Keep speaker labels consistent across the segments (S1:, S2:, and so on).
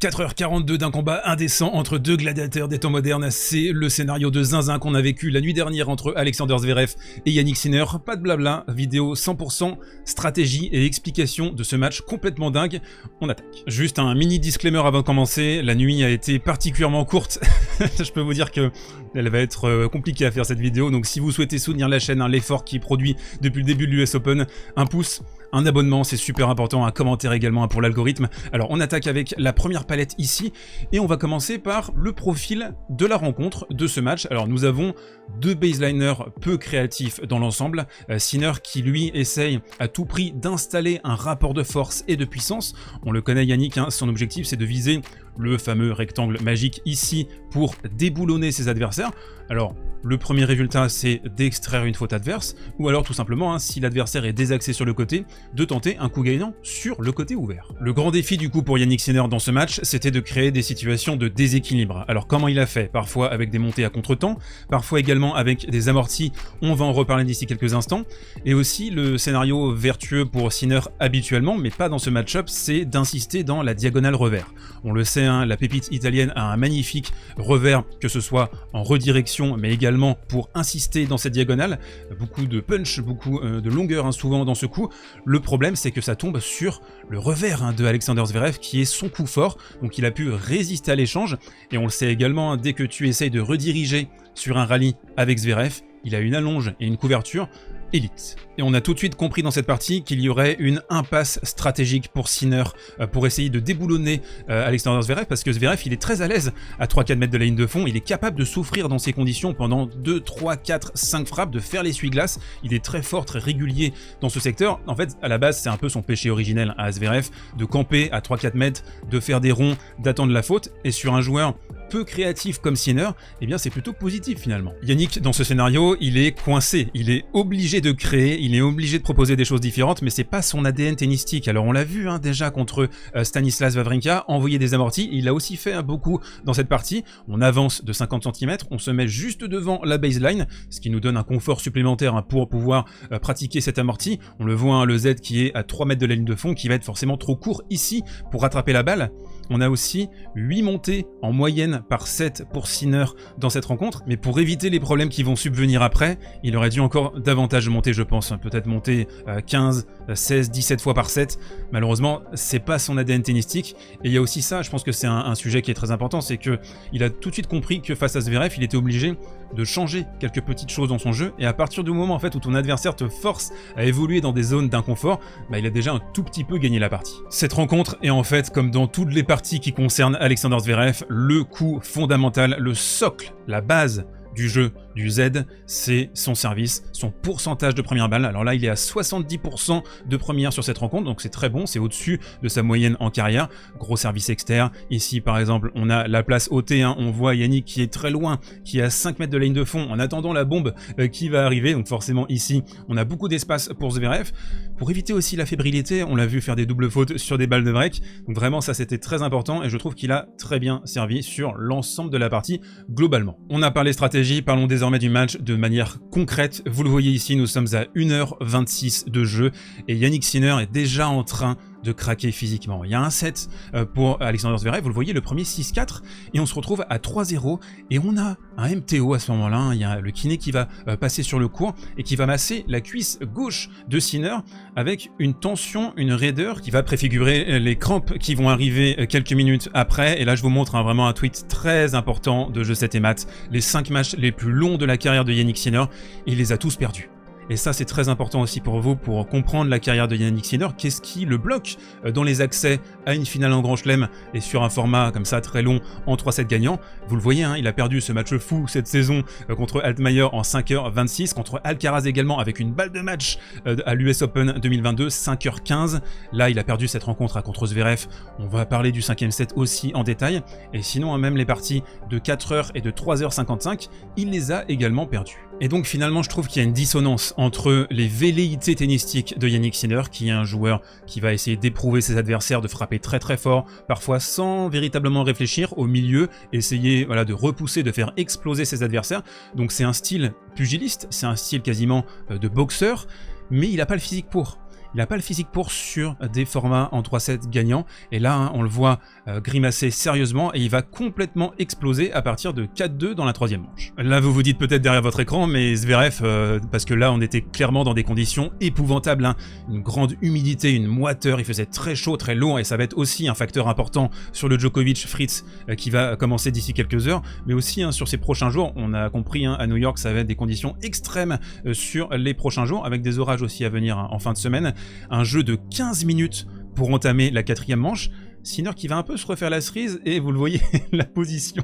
S1: 4h42 d'un combat indécent entre deux gladiateurs des temps modernes, c'est le scénario de zinzin qu'on a vécu la nuit dernière entre Alexander Zverev et Jannik Sinner. Pas de blabla, vidéo 100% stratégie et explication de ce match complètement dingue. On attaque. Juste un mini disclaimer avant de commencer, la nuit a été particulièrement courte. Je peux vous dire que elle va être compliquée à faire cette vidéo, donc si vous souhaitez soutenir la chaîne, l'effort qui est produit depuis le début de l'US Open, un pouce, un abonnement, c'est super important, un commentaire également pour l'algorithme. Alors on attaque avec la première palette ici, et on va commencer par le profil de la rencontre de ce match. Alors nous avons deux baseliners peu créatifs dans l'ensemble. Sinner qui lui essaye à tout prix d'installer un rapport de force et de puissance. On le connaît Yannick, hein, son objectif c'est de viser le fameux rectangle magique ici pour déboulonner ses adversaires. Alors le premier résultat c'est d'extraire une faute adverse, ou alors tout simplement, hein, si l'adversaire est désaxé sur le côté, de tenter un coup gagnant sur le côté ouvert. Le grand défi du coup pour Jannik Sinner dans ce match, c'était de créer des situations de déséquilibre. Alors comment il a fait? Parfois avec des montées à contre-temps, parfois également avec des amortis, on va en reparler d'ici quelques instants, et aussi le scénario vertueux pour Sinner habituellement, mais pas dans ce match-up, c'est d'insister dans la diagonale revers. On le sait, hein, la pépite italienne a un magnifique revers, que ce soit en redirection, mais également pour insister dans cette diagonale, beaucoup de punch, beaucoup de longueur, hein, souvent dans ce coup. Le problème c'est que ça tombe sur le revers, hein, de Alexander Zverev qui est son coup fort, donc il a pu résister à l'échange, et on le sait également, hein, dès que tu essayes de rediriger sur un rallye avec Zverev, il a une allonge et une couverture élite. Et on a tout de suite compris dans cette partie qu'il y aurait une impasse stratégique pour Sinner pour essayer de déboulonner Alexander Zverev, parce que Zverev il est très à l'aise à 3-4 mètres de la ligne de fond, il est capable de souffrir dans ces conditions pendant 2, 3, 4, 5 frappes, de faire l'essuie-glace, il est très fort, très régulier dans ce secteur. En fait à la base c'est un peu son péché originel à Zverev, de camper à 3-4 mètres, de faire des ronds, d'attendre la faute, et sur un joueur peu créatif comme Sinner, eh bien c'est plutôt positif finalement. Yannick dans ce scénario il est coincé, il est obligé de créer, il est obligé de proposer des choses différentes, mais c'est pas son ADN tennistique. Alors on l'a vu, hein, déjà contre Stanislas Wawrinka, envoyer des amortis, il a aussi fait beaucoup dans cette partie. On avance de 50 cm, on se met juste devant la baseline, ce qui nous donne un confort supplémentaire, hein, pour pouvoir pratiquer cet amorti. On le voit, hein, le Z qui est à 3 mètres de la ligne de fond, qui va être forcément trop court ici pour rattraper la balle. On a aussi 8 montées en moyenne par 7 pour Sinner dans cette rencontre, mais pour éviter les problèmes qui vont subvenir après, il aurait dû encore davantage monter, je pense, peut-être monter 15, 16, 17 fois par 7. Malheureusement, c'est pas son ADN tennistique, et il y a aussi ça, je pense que c'est un sujet qui est très important, c'est que il a tout de suite compris que face à Zverev, il était obligé de changer quelques petites choses dans son jeu, et à partir du moment en fait où ton adversaire te force à évoluer dans des zones d'inconfort, bah, il a déjà un tout petit peu gagné la partie. Cette rencontre est en fait, comme dans toutes les parties qui concernent Alexander Zverev, le coup fondamental, le socle, la base du jeu du Z, c'est son service, son pourcentage de première balle. Alors là il est à 70% de première sur cette rencontre, donc c'est très bon, c'est au-dessus de sa moyenne en carrière. Gros service externe, ici par exemple on a la place ôtée, hein. On voit Yannick qui est très loin, qui est à 5 mètres de la ligne de fond en attendant la bombe qui va arriver, donc forcément ici on a beaucoup d'espace pour Zverev. Pour éviter aussi la fébrilité, on l'a vu faire des doubles fautes sur des balles de break, donc vraiment ça c'était très important, et je trouve qu'il a très bien servi sur l'ensemble de la partie globalement. On a parlé stratégie, parlons désormais du match de manière concrète. Vous le voyez ici, nous sommes à 1h26 de jeu, et Jannik Sinner est déjà en train de craquer physiquement. Il y a un set pour Alexander Zverev, vous le voyez, le premier 6-4, et on se retrouve à 3-0, et on a un MTO à ce moment-là, hein. Il y a le kiné qui va passer sur le court, et qui va masser la cuisse gauche de Sinner, avec une tension, une raideur, qui va préfigurer les crampes qui vont arriver quelques minutes après, et là je vous montre, hein, vraiment un tweet très important de Jeu 7 et Mat, les 5 matchs les plus longs de la carrière de Jannik Sinner, il les a tous perdus. Et ça c'est très important aussi pour vous, pour comprendre la carrière de Jannik Sinner, qu'est-ce qui le bloque dans les accès à une finale en Grand Chelem, et sur un format comme ça très long en 3-7 gagnants. Vous le voyez, hein, il a perdu ce match fou cette saison contre Altmaier en 5h26, contre Alcaraz également avec une balle de match à l'US Open 2022, 5h15. Là il a perdu cette rencontre contre Zverev, on va parler du 5e set aussi en détail, et sinon même les parties de 4h et de 3h55, il les a également perdues. Et donc finalement je trouve qu'il y a une dissonance entre les velléités tennistiques de Jannik Sinner, qui est un joueur qui va essayer d'éprouver ses adversaires, de frapper très très fort, parfois sans véritablement réfléchir au milieu, essayer voilà, de repousser, de faire exploser ses adversaires. Donc c'est un style pugiliste, c'est un style quasiment de boxeur, mais il n'a pas le physique pour. il n'a pas le physique pour sur des formats en 3-7 gagnants. Et là, hein, on le voit grimacer sérieusement et il va complètement exploser à partir de 4-2 dans la troisième manche. Là, vous vous dites peut-être derrière votre écran, mais Zverev, parce que là, on était clairement dans des conditions épouvantables, hein. Une grande humidité, une moiteur, il faisait très chaud, très lourd, et ça va être aussi un facteur important sur le Djokovic-Fritz qui va commencer d'ici quelques heures, mais aussi hein, sur ces prochains jours. On a compris hein, à New York, ça va être des conditions extrêmes sur les prochains jours, avec des orages aussi à venir hein, en fin de semaine. Un jeu de 15 minutes pour entamer la quatrième manche. Sinner qui va un peu se refaire la cerise, et vous le voyez, la position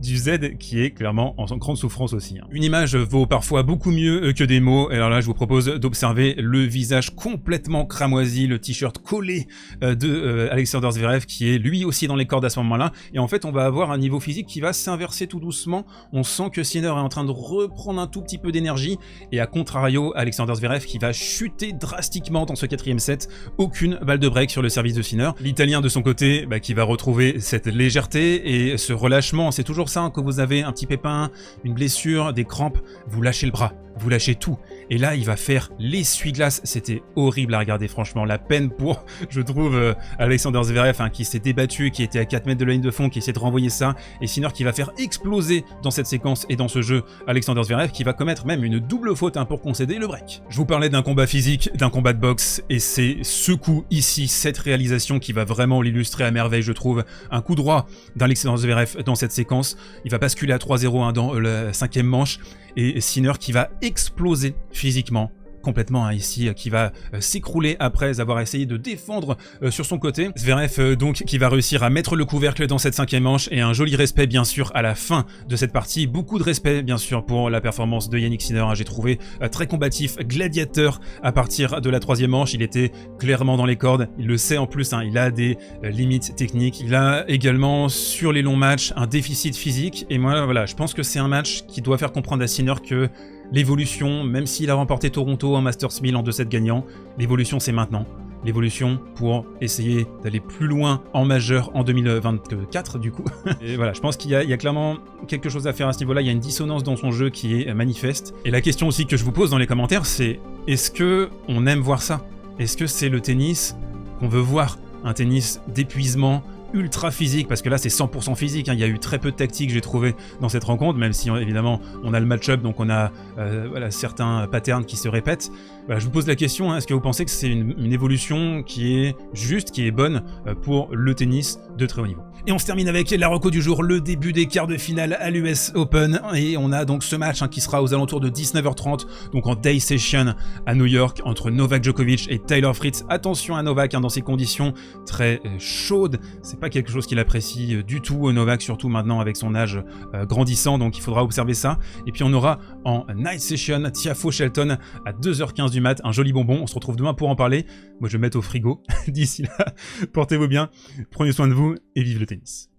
S1: du Z qui est clairement en grande souffrance aussi. Hein. Une image vaut parfois beaucoup mieux que des mots, et alors là je vous propose d'observer le visage complètement cramoisi, le t-shirt collé de Alexander Zverev qui est lui aussi dans les cordes à ce moment-là, et en fait on va avoir un niveau physique qui va s'inverser tout doucement. On sent que Sinner est en train de reprendre un tout petit peu d'énergie, et à contrario, Alexander Zverev qui va chuter drastiquement dans ce quatrième set. Aucune balle de break sur le service de Sinner. L'Italien de son côté qui va retrouver cette légèreté et ce relâchement. C'est toujours ça hein, quand vous avez un petit pépin, une blessure, des crampes, vous lâchez le bras, vous lâchez tout. Et là il va faire l'essuie-glace, c'était horrible à regarder, franchement, la peine pour, je trouve, Alexander Zverev hein, qui s'est débattu, qui était à 4 mètres de la ligne de fond, qui essaie de renvoyer ça, et Sinner qui va faire exploser dans cette séquence et dans ce jeu Alexander Zverev qui va commettre même une double faute hein, pour concéder le break. Je vous parlais d'un combat physique, d'un combat de boxe, et c'est ce coup ici, cette réalisation qui va vraiment l'illustrer à merveille, je trouve. Un coup droit d'Alexander Zverev dans cette séquence, il va basculer à 3-0 hein, dans la cinquième manche, et Sinner qui va exploser physiquement complètement hein, ici, qui va s'écrouler après avoir essayé de défendre sur son côté. Zverev donc qui va réussir à mettre le couvercle dans cette cinquième manche, et un joli respect bien sûr à la fin de cette partie. Beaucoup de respect bien sûr pour la performance de Jannik Sinner, hein, j'ai trouvé très combatif, gladiateur à partir de la troisième manche. Il était clairement dans les cordes, il le sait en plus, hein, il a des limites techniques, il a également sur les longs matchs un déficit physique, et moi voilà, je pense que c'est un match qui doit faire comprendre à Sinner que l'évolution, même s'il a remporté Toronto en Masters 1000 en 2-7 gagnant, l'évolution c'est maintenant. L'évolution pour essayer d'aller plus loin en majeur en 2024 du coup. Et voilà, je pense qu'il y a clairement quelque chose à faire à ce niveau-là, il y a une dissonance dans son jeu qui est manifeste. Et la question aussi que je vous pose dans les commentaires, c'est est-ce que on aime voir ça? Est-ce que c'est le tennis qu'on veut voir? Un tennis d'épuisement, ultra physique, parce que là c'est 100% physique, hein. Il y a eu très peu de tactique j'ai trouvé dans cette rencontre, même si évidemment on a le match-up, donc on a voilà, certains patterns qui se répètent. Voilà, je vous pose la question, hein, est-ce que vous pensez que c'est une évolution qui est juste, qui est bonne pour le tennis de très haut niveau? Et on se termine avec la reco du jour, le début des quarts de finale à l'US Open, et on a donc ce match hein, qui sera aux alentours de 19h30, donc en day session à New York, entre Novak Djokovic et Taylor Fritz. Attention à Novak hein, dans ces conditions très chaudes, c'est pas quelque chose qu'il apprécie du tout, Novak, surtout maintenant avec son âge grandissant, donc il faudra observer ça. Et puis on aura en night session Tiafoe Shelton à 2h15 du mat, un joli bonbon. On se retrouve demain pour en parler. Moi je vais me mettre au frigo. D'ici là, portez-vous bien, prenez soin de vous et vive le tennis.